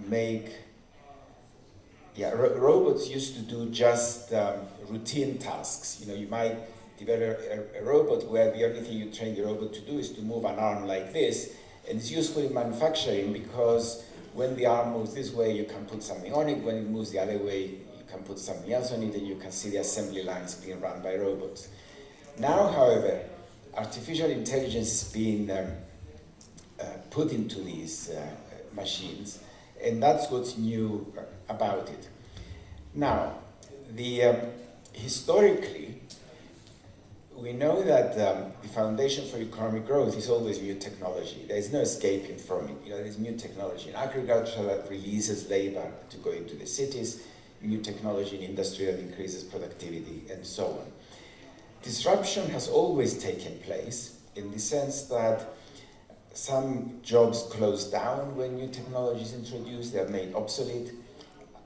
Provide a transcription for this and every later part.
make, robots used to do just routine tasks. You know, you might develop a robot where the only thing you train the robot to do is to move an arm like this, and it's useful in manufacturing because when the arm moves this way, you can put something on it. When it moves the other way, you can put something else on it, and you can see the assembly lines being run by robots. Now, however, artificial intelligence is being put into these machines, and that's what's new about it. Now, historically, we know that the foundation for economic growth is always new technology. There's no escaping from it. You know, there's new technology in agriculture that releases labor to go into the cities, new technology in industry that increases productivity, and so on. Disruption has always taken place in the sense that some jobs close down when new technology is introduced, they are made obsolete.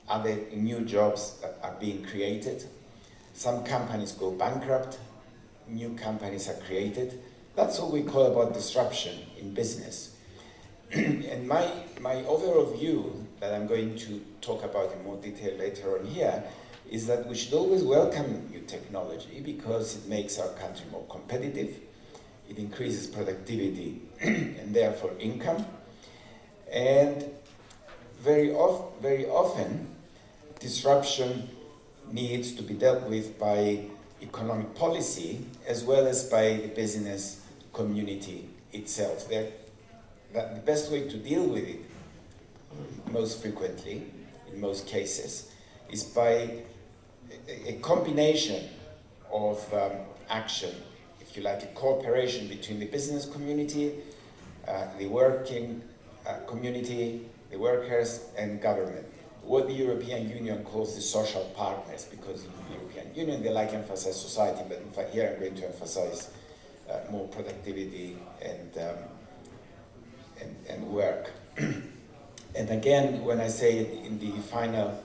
Other new jobs are being created. Some companies go bankrupt, new companies are created. That's what we call about disruption in business. And my overall view that I'm going to talk about in more detail later on here is that we should always welcome new technology because it makes our country more competitive, it increases productivity and therefore income, and very often disruption needs to be dealt with by economic policy as well as by the business community itself. The best way to deal with it, most frequently, in most cases, is by a combination of action, if you like, a cooperation between the business community, the working community, the workers, and government. What the European Union calls the social partners, because in the European Union they like to emphasize society, but in fact here I'm going to emphasize more productivity and work. And again, when I say it in the final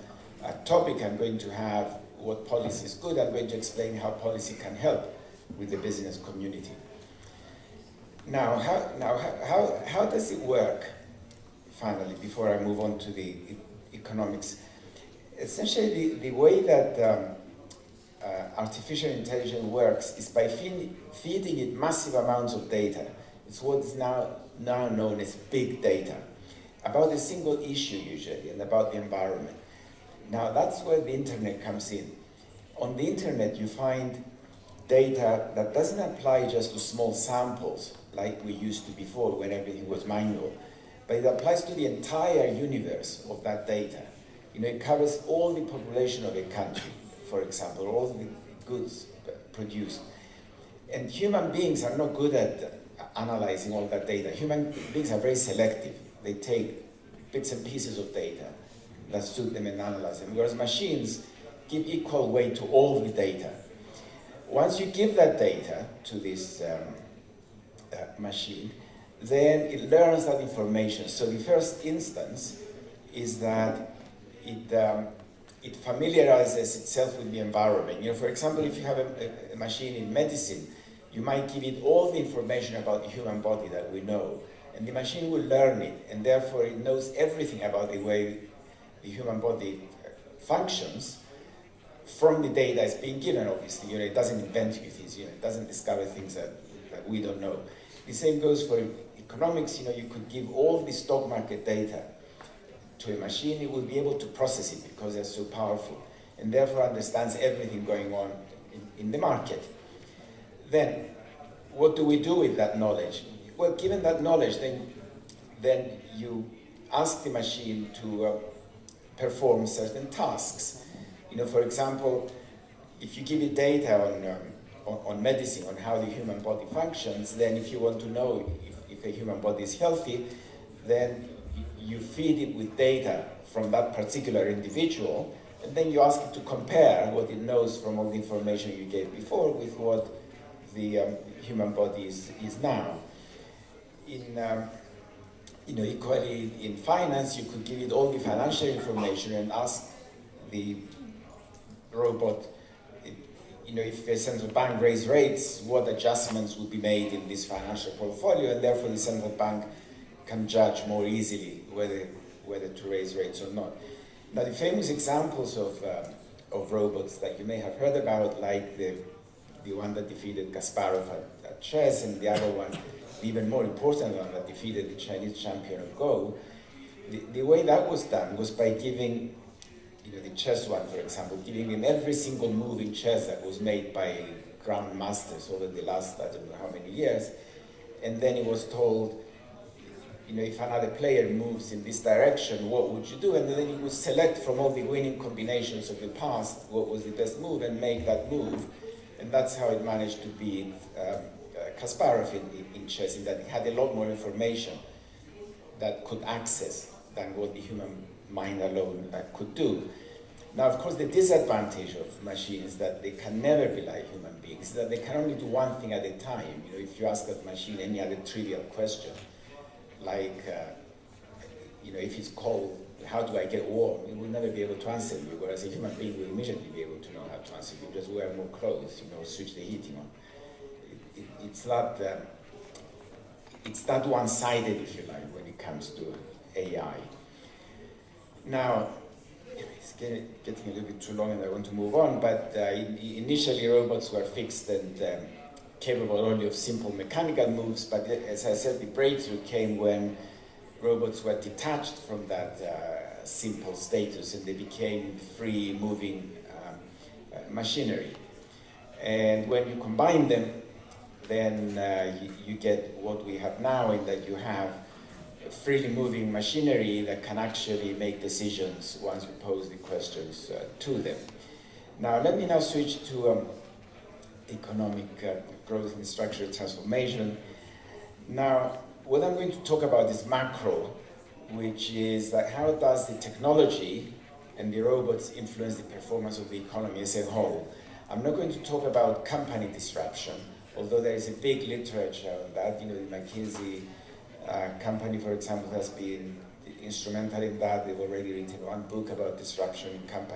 topic, I'm going to have what policy is good. I'm going to explain how policy can help with the business community. Now, how does it work? Finally, before I move on to the economics, essentially the way that artificial intelligence works is by feeding it massive amounts of data. It's what is now known as big data, about a single issue usually, and about the environment. Now that's where the internet comes in. On the internet you find data that doesn't apply just to small samples like we used to before when everything was manual, but it applies to the entire universe of that data. You know, it covers all the population of a country, for example, all the goods produced. And human beings are not good at analyzing all that data. Human beings are very selective. They take bits and pieces of data that suit them and analyze them, whereas machines give equal weight to all the data. Once you give that data to this machine, then it learns that information. So the first instance is that it familiarizes itself with the environment. You know, for example, if you have a machine in medicine, you might give it all the information about the human body that we know, and the machine will learn it, and therefore it knows everything about the way the human body functions from the data it's being given, obviously. You know, it doesn't invent new things, you know, it doesn't discover things that we don't know. The same goes for economics. You know, you could give all the stock market data to a machine, it will be able to process it because they're so powerful, and therefore understands everything going on in the market. Then, what do we do with that knowledge? Well, given that knowledge, then you ask the machine to perform certain tasks. You know, for example, if you give it data on medicine, on how the human body functions, then if you want to know if a human body is healthy, then you feed it with data from that particular individual, and then you ask it to compare what it knows from all the information you gave before with what the human body is now. Equally in finance, you could give it all the financial information and ask the robot, if the central bank raised rates, what adjustments would be made in this financial portfolio, and therefore the central bank can judge more easily whether whether to raise rates or not. Now, the famous examples of robots that you may have heard about, like the one that defeated Kasparov at chess, and the other one, the even more important one that defeated the Chinese champion of Go, the way that was done was by giving, the chess one, for example, giving him every single move in chess that was made by grandmasters over the last, I don't know how many years, and then he was told, if another player moves in this direction, what would you do? And then he would select from all the winning combinations of the past what was the best move and make that move. And that's how it managed to beat Kasparov in chess, in that it had a lot more information that could access than what the human mind alone could do. Now, of course, the disadvantage of machines that they can never be like human beings, that they can only do one thing at a time. If you ask that machine any other trivial question, like, if it's cold, how do I get warm? It will never be able to answer you, whereas a human being will immediately be able to know how to answer you. Just wear more clothes, switch the heating on. It's not one-sided, if you like, when it comes to AI. Now, it's getting a little bit too long and I want to move on, but initially robots were fixed and capable only of simple mechanical moves, but as I said, the breakthrough came when robots were detached from that simple status and they became free moving machinery. And when you combine them, then you get what we have now, in that you have freely moving machinery that can actually make decisions once you pose the questions to them. Now, let me now switch to economic growth and structural transformation. Now, what I'm going to talk about is macro, which is that how does the technology and the robots influence the performance of the economy as a whole. I'm not going to talk about company disruption, although there is a big literature on that. The McKinsey company, for example, has been instrumental in that. They've already written one book about disruption in companies.